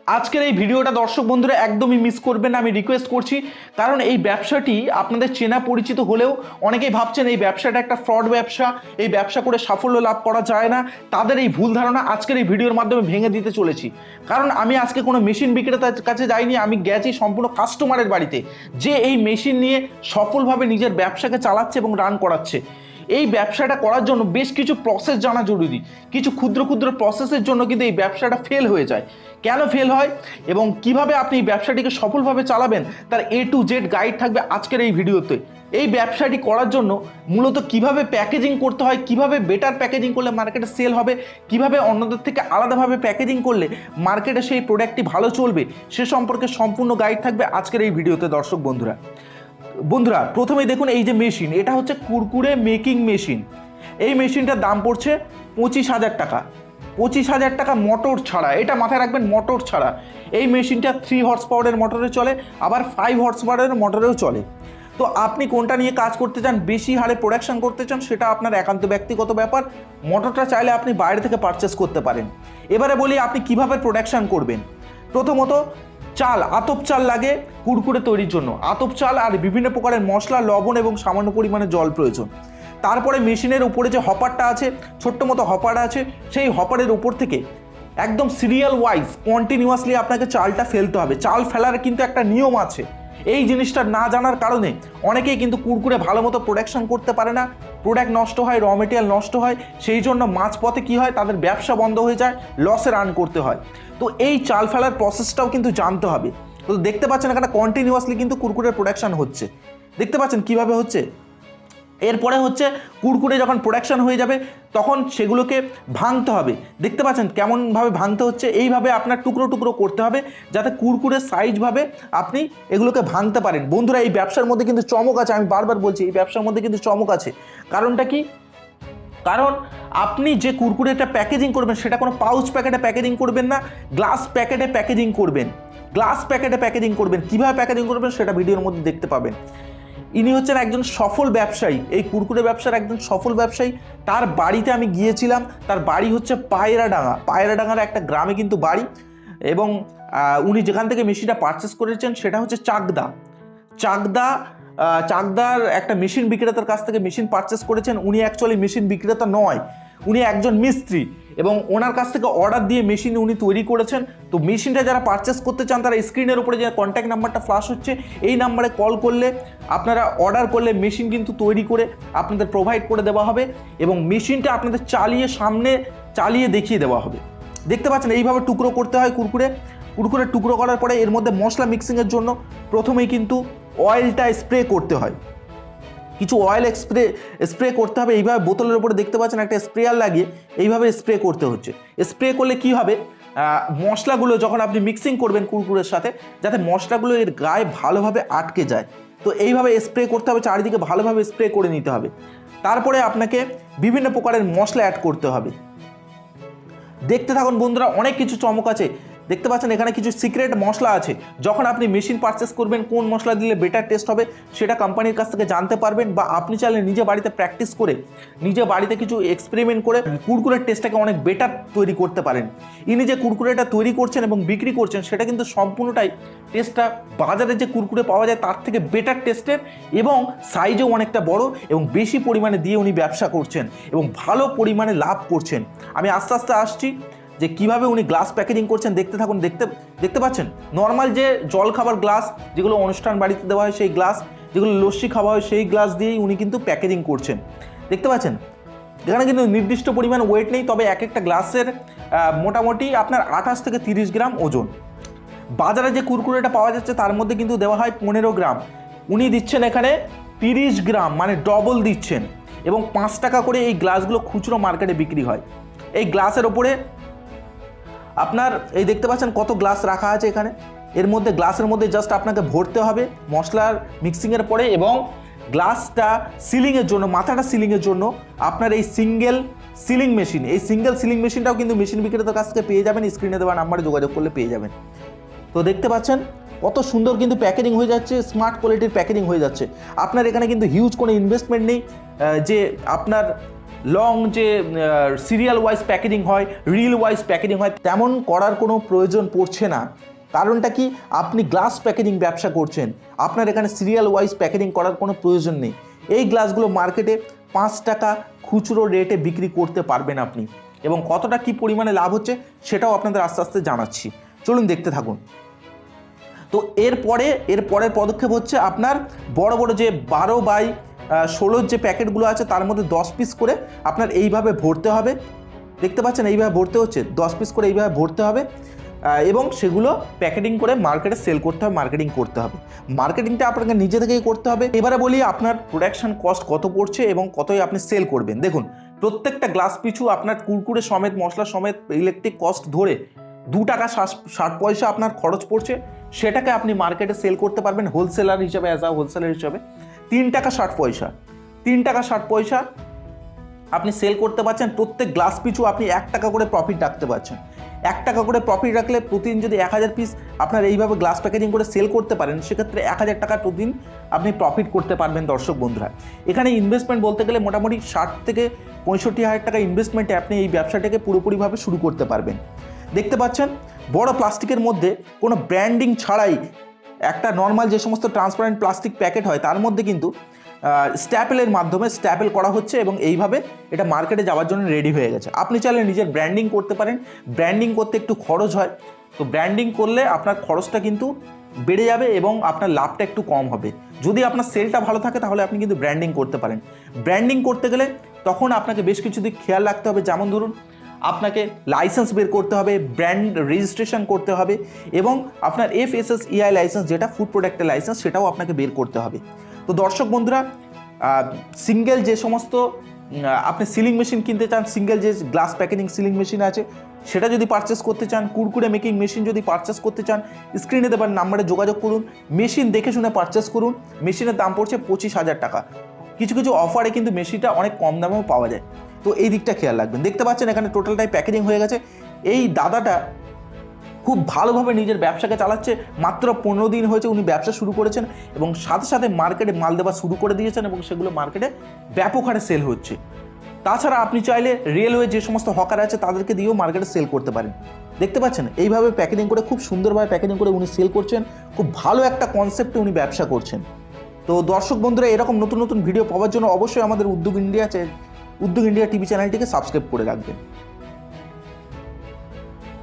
আজকের এই ভিডিওটা দর্শক বন্ধুরা একদমই মিস করবেন না, আমি রিকোয়েস্ট করছি। কারণ এই ব্যবসাটি আপনাদের চেনা পরিচিত হলেও অনেকেই ভাবছেন এই ব্যবসাটা একটা ফ্রড ব্যবসা, এই ব্যবসা করে সাফল্য লাভ করা যায় না। তাদের এই ভুল ধারণা আজকের এই ভিডিওর মাধ্যমে ভেঙে দিতে চলেছি। কারণ আমি আজকে কোনো মেশিন বিক্রেতার কাছে যাইনি, আমি গেছি সম্পূর্ণ কাস্টমারের বাড়িতে, যে এই মেশিন নিয়ে সফলভাবে নিজের ব্যবসাকে চালাচ্ছে এবং রান করাচ্ছে। এই ব্যবসাটা করার জন্য বেশ কিছু প্রসেস জানা জরুরি। কিছু ক্ষুদ্র ক্ষুদ্র প্রসেসের জন্য কিন্তু এই ব্যবসাটা ফেল হয়ে যায়। কেন ফেল হয় এবং কিভাবে আপনি এই ব্যবসাটিকে সফলভাবে চালাবেন তার A to Z গাইড থাকবে আজকের এই ভিডিওতে। এই ব্যবসাটি করার জন্য মূলত কিভাবে প্যাকেজিং করতে হয়, কিভাবে বেটার প্যাকেজিং করলে মার্কেটে সেল হবে, কিভাবে অন্যদের থেকে আলাদাভাবে প্যাকেজিং করলে মার্কেটে সেই প্রোডাক্টটি ভালো চলবে, সে সম্পর্কে সম্পূর্ণ গাইড থাকবে আজকের এই ভিডিওতে দর্শক বন্ধুরা। প্রথমেই দেখুন, এই যে মেশিন, এটা হচ্ছে কুরকুরে মেকিং মেশিন। এই মেশিনটার দাম পড়ছে 25,000 টাকা। 25,000 টাকা মোটর ছাড়া, এটা মাথায় রাখবেন, মোটর ছাড়া। এই মেশিনটা 3 হর্স পাওয়ারের মোটরে চলে, আবার 5 হর্স পাওয়ারের মোটরেও চলে। তো আপনি কোনটা নিয়ে কাজ করতে চান, বেশি হারে প্রোডাকশন করতে চান, সেটা আপনার একান্ত ব্যক্তিগত ব্যাপার। মোটরটা চাইলে আপনি বাইরে থেকে পারচেস করতে পারেন। এবারে বলি আপনি কিভাবে প্রোডাকশন করবেন। প্রথমত চাল, আতপ চাল লাগে কুরকুরে তৈরির জন্য। আতপ চাল আর বিভিন্ন প্রকারের মশলা, লবণ এবং সামান্য পরিমাণে জল প্রয়োজন। তারপরে মেশিনের উপরে যে হপারটা আছে, ছোট্ট মতো হপার আছে, সেই হপারের উপর থেকে একদম সিরিয়াল ওয়াইজ কন্টিনিউয়াসলি আপনাকে চালটা ফেলতে হবে। চাল ফেলার কিন্তু একটা নিয়ম আছে। এই জিনিসটা না জানার কারণে অনেকেই কিন্তু কুরকুরে ভালো মতো প্রোডাকশন করতে পারে না, প্রোডাক্ট নষ্ট হয়, র মেটেরিয়াল নষ্ট হয়। সেই জন্য মাঝপথে কী হয়, তাদের ব্যবসা বন্ধ হয়ে যায়, লসে রান করতে হয়। তো এই চাল ফেলার প্রসেসটাও কিন্তু জানতে হবে। তো দেখতে পাচ্ছেন এখানে কন্টিনিউয়াসলি কিন্তু কুরকুরের প্রোডাকশন হচ্ছে। দেখতে পাচ্ছেন কিভাবে হচ্ছে। এরপরে হচ্ছে কুরকুরে যখন প্রোডাকশন হয়ে যাবে তখন সেগুলোকে ভাঙতে হবে। দেখতে পাচ্ছেন কেমনভাবে ভাঙতে হচ্ছে। এইভাবে আপনার টুকরো টুকরো করতে হবে যাতে কুরকুরের সাইজভাবে আপনি এগুলোকে ভাঙতে পারেন। বন্ধুরা, এই ব্যবসার মধ্যে কিন্তু চমক আছে, আমি বারবার বলছি এই ব্যবসার মধ্যে কিন্তু চমক আছে। কারণটা কি? কারণ আপনি যে কুরকুরেটা প্যাকেজিং করবেন সেটা কোনো পাউচ প্যাকেটে প্যাকেজিং করবেন না, গ্লাস প্যাকেটে প্যাকেজিং করবেন। গ্লাস প্যাকেটে প্যাকেজিং করবেন। কীভাবে প্যাকেজিং করবেন সেটা ভিডিওর মধ্যে দেখতে পাবেন। ইনি হচ্ছেন একজন সফল ব্যবসায়ী, এই কুরকুরে ব্যবসার একজন সফল ব্যবসায়ী। তার বাড়িতে আমি গিয়েছিলাম। তার বাড়ি হচ্ছে পায়রাডাঙ্গা। পায়রাডাঙ্গার একটা গ্রামে কিন্তু বাড়ি। এবং উনি যেখান থেকে মেশিনটা পারচেস করেছেন সেটা হচ্ছে চাকদার একটা মেশিন বিক্রেতার কাছ থেকে মেশিন পারচেস করেছেন। উনি অ্যাকচুয়ালি মেশিন বিক্রেতা নয়, উনি একজন মিস্ত্রি, এবং ওনার কাছ থেকে অর্ডার দিয়ে মেশিন উনি তৈরি করেছেন। তো মেশিনটা যারা পারচেস করতে চান তারা স্ক্রিনের উপরে যে কন্ট্যাক্ট নাম্বারটা ফ্ল্যাশ হচ্ছে, এই নাম্বারে কল করলে, আপনারা অর্ডার করলে মেশিন কিন্তু তৈরি করে আপনাদের প্রোভাইড করে দেওয়া হবে এবং মেশিনটা আপনাদের সামনে চালিয়ে দেখিয়ে দেওয়া হবে। দেখতে পাচ্ছেন এইভাবে টুকরো করতে হয় কুরকুরে টুকরো করার পরে এর মধ্যে মশলা মিক্সিংয়ের জন্য প্রথমেই কিন্তু অয়েলটা স্প্রে করতে হয়। কিছু অয়েল স্প্রে করতে হবে। এইভাবে বোতলের উপরে দেখতে পাচ্ছেন একটা স্প্রেয়ার লাগিয়ে এইভাবে স্প্রে করতে হচ্ছে। স্প্রে করলে কি হবে, মশলাগুলো যখন আপনি মিক্সিং করবেন কুরকুরের সাথে, যাতে মশলাগুলো এর গায়ে ভালোভাবে আটকে যায়। তো এইভাবে স্প্রে করতে হবে, চারিদিকে ভালোভাবে স্প্রে করে নিতে হবে। তারপরে আপনাকে বিভিন্ন প্রকারের মশলা অ্যাড করতে হবে। দেখতে থাকুন বন্ধুরা, অনেক কিছু চমক আছে। দেখতে পাচ্ছেন এখানে কিছু সিক্রেট মশলা আছে। যখন আপনি মেশিন পারচেস করবেন কোন মশলা দিলে বেটার টেস্ট হবে সেটা কোম্পানির কাছ থেকে জানতে পারবেন, বা আপনি চাইলে নিজে বাড়িতে প্র্যাকটিস করে, নিজে বাড়িতে কিছু এক্সপেরিমেন্ট করে কুরকুরের টেস্টটাকে অনেক বেটার তৈরি করতে পারেন। ইনি যে কুরকুরেটা তৈরি করছেন এবং বিক্রি করছেন সেটা কিন্তু সম্পূর্ণটাই টেস্টটা বাজারে যে কুরকুরে পাওয়া যায় তার থেকে বেটার টেস্টের, এবং সাইজও অনেকটা বড় এবং বেশি পরিমাণে দিয়ে উনি ব্যবসা করছেন এবং ভালো পরিমাণে লাভ করছেন। আমি আস্তে আস্তে আসছি যে কিভাবে উনি গ্লাস প্যাকেজিং করছেন। দেখতে থাকুন। দেখতে পাচ্ছেন নর্মাল যে জল খাবার গ্লাস, যেগুলো অনুষ্ঠান বাড়িতে দেওয়া হয় সেই গ্লাস, যেগুলো লস্যি খাওয়া হয় সেই গ্লাস দিয়েই উনি কিন্তু প্যাকেজিং করছেন। দেখতে পাচ্ছেন এখানে কিন্তু নির্দিষ্ট পরিমাণ ওয়েট নেই, তবে এক একটা গ্লাসের মোটামুটি আপনার 28 থেকে 30 গ্রাম ওজন। বাজারে যে কুরকুরেটা পাওয়া যাচ্ছে তার মধ্যে কিন্তু দেওয়া হয় 15 গ্রাম, উনি দিচ্ছেন এখানে 30 গ্রাম, মানে ডবল দিচ্ছেন। এবং 5 টাকা করে এই গ্লাসগুলো খুচরো মার্কেটে বিক্রি হয়। এই গ্লাসের ওপরে আপনার এই দেখতে পাচ্ছেন কত গ্লাস রাখা আছে এখানে। গ্লাসের মধ্যে জাস্ট আপনাকে ভরতে হবে মশলার মিক্সিংয়ের পরে, এবং গ্লাসটা সিলিংয়ের জন্য, মাথাটা সিলিংয়ের জন্য আপনার এই সিঙ্গেল সিলিং মেশিনটাও কিন্তু মেশিন বিক্রেতার কাছ থেকে পেয়ে যাবেন। স্ক্রিনে দেওয়া নাম্বারে যোগাযোগ করলে পেয়ে যাবেন। তো দেখতে পাচ্ছেন কত সুন্দর কিন্তু প্যাকেজিং হয়ে যাচ্ছে, স্মার্ট কোয়ালিটির প্যাকেজিং হয়ে যাচ্ছে। আপনার এখানে কিন্তু হিউজ কোনো ইনভেস্টমেন্ট নেই যে আপনার লং যে সিরিয়াল ওয়াইজ প্যাকেজিং হয়, রিল ওয়াইজ প্যাকেজিং হয়, তেমন করার কোনো প্রয়োজন পড়ছে না। কারণটা কি, আপনি গ্লাস প্যাকেজিং ব্যবসা করছেন, আপনার এখানে সিরিয়াল ওয়াইজ প্যাকেজিং করার কোনো প্রয়োজন নেই। এই গ্লাসগুলো মার্কেটে 5 টাকা খুচরো রেটে বিক্রি করতে পারবেন আপনি, এবং কতটা কি পরিমাণে লাভ হচ্ছে সেটাও আপনাদের আস্তে আস্তে জানাচ্ছি, চলুন দেখতে থাকুন। তো এর পরের পদক্ষেপ হচ্ছে আপনার বড় বড় যে 12x16 যে প্যাকেটগুলো আছে তার মধ্যে 10 পিস করে আপনার এইভাবে ভরতে হবে। দেখতে পাচ্ছেন এইভাবে ভরতে হচ্ছে, 10 পিস করে এইভাবে ভরতে হবে এবং সেগুলো প্যাকেটিং করে মার্কেটে সেল করতে হবে, মার্কেটিং করতে হবে। মার্কেটিংটা আপনাকে নিজে থেকেই করতে হবে। এবারে বলি আপনার প্রোডাকশন কস্ট কত পড়ছে এবং কতই আপনি সেল করবেন। দেখুন, প্রত্যেকটা গ্লাস পিছু আপনার কুরকুরে সমেত, মশলা সমেত, ইলেকট্রিক কস্ট ধরে 2 টাকা 60 পয়সা আপনার খরচ পড়ছে। সেটাকে আপনি মার্কেটে সেল করতে পারবেন হোলসেলার হিসাবে, অ্যাজ আ হোলসেলার হিসাবে 3 টাকা 60 পয়সা, 3 টাকা 60 পয়সা আপনি সেল করতে পারছেন। প্রত্যেক গ্লাস পিছু আপনি 1 টাকা করে প্রফিট রাখতে পারছেন। 1 টাকা করে প্রফিট রাখলে প্রতিদিন যদি 1000 পিস আপনার এইভাবে গ্লাস প্যাকেজিং করে সেল করতে পারেন, সেক্ষেত্রে 1000 টাকা প্রতিদিন আপনি প্রফিট করতে পারবেন। দর্শক বন্ধুরা, এখানে ইনভেস্টমেন্ট বলতে গেলে মোটামুটি 60 থেকে 65,000 টাকা ইনভেস্টমেন্টে আপনি এই ব্যবসাটাকে পুরোপুরিভাবে শুরু করতে পারবেন। দেখতে পাচ্ছেন বড় প্লাস্টিকের মধ্যে কোনো ব্র্যান্ডিং ছাড়াই একটা নর্মাল যে সমস্ত ট্রান্সপারেন্ট প্লাস্টিক প্যাকেট হয় তার মধ্যে কিন্তু স্ট্যাপেলের মাধ্যমে স্ট্যাপেল করা হচ্ছে এবং এইভাবে এটা মার্কেটে যাওয়ার জন্য রেডি হয়ে গেছে। আপনি চাইলে নিজের ব্র্যান্ডিং করতে পারেন। ব্র্যান্ডিং করতে একটু খরচ হয়, তো ব্র্যান্ডিং করলে আপনার খরচটা কিন্তু বেড়ে যাবে এবং আপনার লাভটা একটু কম হবে। যদি আপনার সেলটা ভালো থাকে তাহলে আপনি কিন্তু ব্র্যান্ডিং করতে পারেন। ব্র্যান্ডিং করতে গেলে তখন আপনাকে বেশ কিছু দিক খেয়াল রাখতে হবে, যেমন ধরুন আপনাকে লাইসেন্স বের করতে হবে, ব্র্যান্ড রেজিস্ট্রেশন করতে হবে এবং আপনার FSSAI লাইসেন্স, যেটা ফুড প্রোডাক্টের লাইসেন্স, সেটাও আপনাকে বের করতে হবে। তো দর্শক বন্ধুরা, সিঙ্গেল যে সমস্ত আপনি সিলিং মেশিন কিনতে চান, সিঙ্গেল যে গ্লাস প্যাকেজিং সিলিং মেশিন আছে সেটা যদি পারচেস করতে চান, কুরকুরে মেকিং মেশিন যদি পারচেস করতে চান, স্ক্রিনে দেবার নাম্বারে যোগাযোগ করুন। মেশিন দেখে শুনে পারচেস করুন। মেশিনের দাম পড়ছে 25,000 টাকা। কিছু কিছু অফারে কিন্তু মেশিনটা অনেক কম দামেও পাওয়া যায়, তো এই দিকটা খেয়াল রাখবেন। দেখতে পাচ্ছেন এখানে টোটালটাই প্যাকেজিং হয়ে গেছে। এই দাদাটা খুব ভালোভাবে নিজের ব্যবসাকে চালাচ্ছে। মাত্র 15 দিন হয়েছে উনি ব্যবসা শুরু করেছেন এবং সাথে সাথে মার্কেটে মাল দেওয়া শুরু করে দিয়েছেন এবং সেগুলো মার্কেটে ব্যাপক হারে সেল হচ্ছে। তাছাড়া আপনি চাইলে রেলওয়ে যে সমস্ত হকার আছে তাদেরকে দিয়েও মার্কেটে সেল করতে পারেন। দেখতে পাচ্ছেন এইভাবে প্যাকেজিং করে, খুব সুন্দরভাবে প্যাকেজিং করে উনি সেল করছেন। খুব ভালো একটা কনসেপ্টে উনি ব্যবসা করছেন। তো দর্শক বন্ধুরা, এরকম নতুন নতুন ভিডিও পাওয়ার জন্য অবশ্যই আমাদের উদ্যোগ ইন্ডিয়া টিভি চ্যানেলটিকে সাবস্ক্রাইব করে রাখবেন।